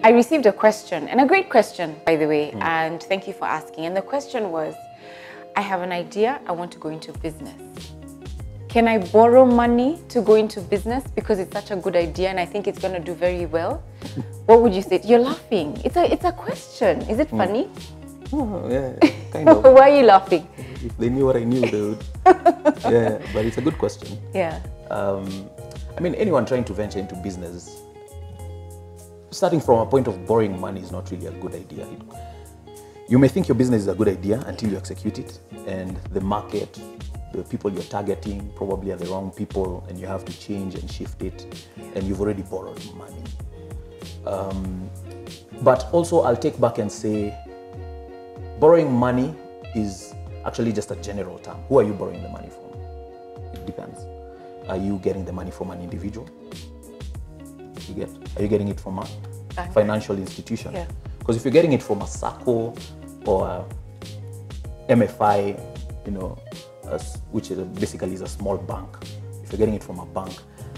I received a question, and a great question, by the way, and thank you for asking. And the question was, I have an idea, I want to go into business. Can I borrow money to go into business because it's such a good idea and I think it's going to do very well? What would you say? You're laughing. It's a question. Is it funny? Oh, yeah, kind of. Why are you laughing? If they knew what I knew, they would. Yeah, but it's a good question. Yeah. I mean, anyone trying to venture into business, starting from a point of borrowing money is not really a good idea. You may think your business is a good idea until you execute it, and the market, the people you're targeting probably are the wrong people, and you have to change and shift it, and you've already borrowed money. But also, I'll take back and say, borrowing money is actually just a general term. Who are you borrowing the money from? It depends. Are you getting the money from an individual? Are you getting it from a financial institution? Yeah. Because if you're getting it from a SACCO or a MFI, you know, which basically is a small bank, if you're getting it from a bank,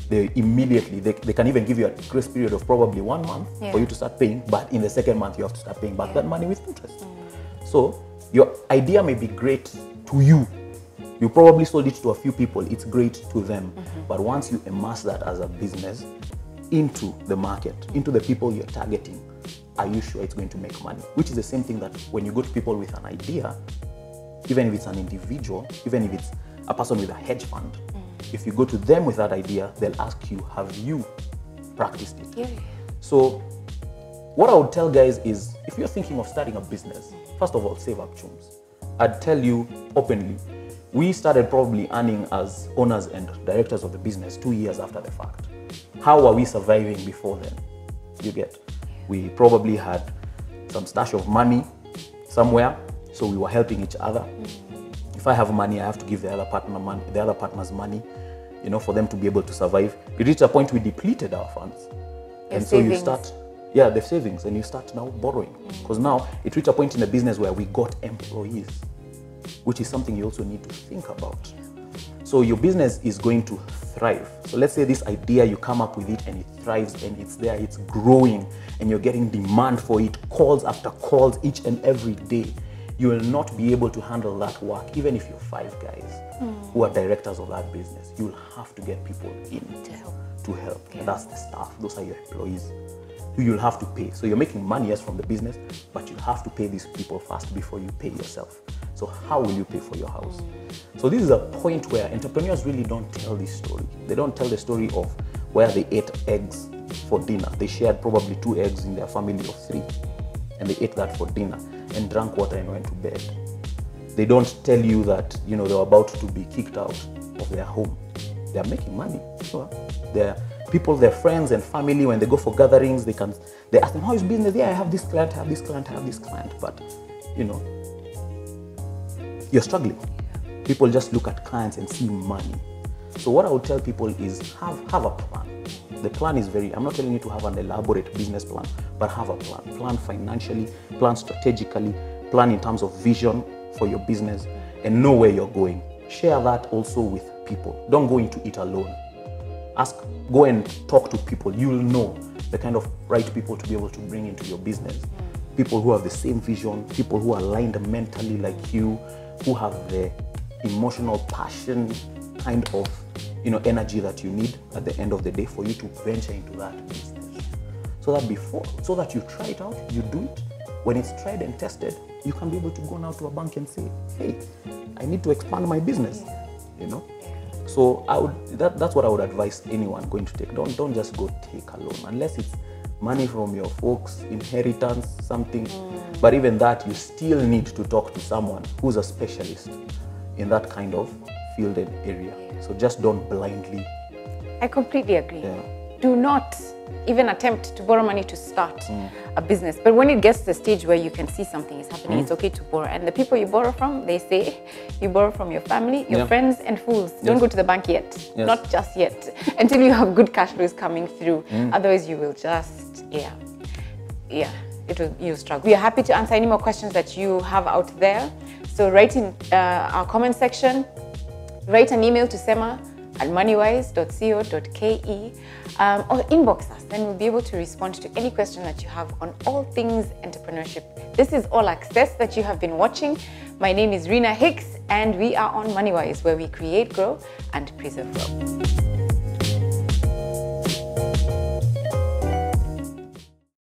they immediately, they can even give you a grace period of probably 1 month for you to start paying, but in the second month you have to start paying back that money with interest. So your idea may be great to you. You probably sold it to a few people, it's great to them. But once you immerse that as a business into the market, into the people you're targeting, are you sure it's going to make money? Which is the same thing that when you go to people with an idea, even if it's an individual, even if it's a person with a hedge fund, if you go to them with that idea, they'll ask you, have you practiced it? Yeah. So what I would tell guys is, if you're thinking of starting a business, first of all, save up chums. I'd tell you openly, we started probably earning as owners and directors of the business 2 years after the fact. How are we surviving before then? You get? We probably had some stash of money somewhere, so we were helping each other. If I have money, I have to give the other partner's money, you know, for them to be able to survive. We reached a point we depleted our funds. And so you start, the savings, and you start now borrowing. Because now it reached a point in the business where we got employees, which is something you also need to think about. So your business is going to thrive. So let's say this idea, you come up with it and it thrives and it's there, it's growing, and you're getting demand for it, calls after calls each and every day. You will not be able to handle that work, even if you're 5 guys who are directors of that business. You'll have to get people in to help. And that's the staff. Those are your employees who you'll have to pay. So you're making money, yes, from the business, but you'll have to pay these people first before you pay yourself. So how will you pay for your house? So this is a point where entrepreneurs really don't tell this story. They don't tell the story of where they ate eggs for dinner. They shared probably 2 eggs in their family of 3, and they ate that for dinner and drank water and went to bed. They don't tell you that, you know, they're about to be kicked out of their home. They're making money. So they're people, their friends and family, when they go for gatherings, they ask them, how is business? Yeah, I have this client, I have this client, I have this client. But, you know, you're struggling. People just look at clients and see money. So what I would tell people is have a plan. The plan is I'm not telling you to have an elaborate business plan, but have a plan. Plan financially, plan strategically, plan in terms of vision for your business, and know where you're going. Share that also with people. Don't go into it alone. Go and talk to people. You'll know the kind of right people to be able to bring into your business. People who have the same vision, people who are aligned mentally like you, who have the emotional passion kind of, you know, energy that you need at the end of the day for you to venture into that business. So that you try it out, you do it. When it's tried and tested, you can be able to go now to a bank and say, hey, I need to expand my business, you know. So that's what I would advise anyone going to take. Don't just go take a loan, unless it's money from your folks, inheritance, something. But even that, you still need to talk to someone who's a specialist in that kind of field and area. So just don't blindly. I completely agree. Do not even attempt to borrow money to start a business. But when it gets to the stage where you can see something is happening, it's okay to borrow. And the people you borrow from, they say, you borrow from your family, your friends and fools. Don't go to the bank yet. Not just yet. Until you have good cash flows coming through. Otherwise you will just, you'll struggle. We are happy to answer any more questions that you have out there. So write in our comment section, write an email to Sema at moneywise.co.ke or inbox us. Then we'll be able to respond to any question that you have on all things entrepreneurship. This is All Access that you have been watching. My name is Rina Hicks and we are on Moneywise, where we create, grow and preserve growth.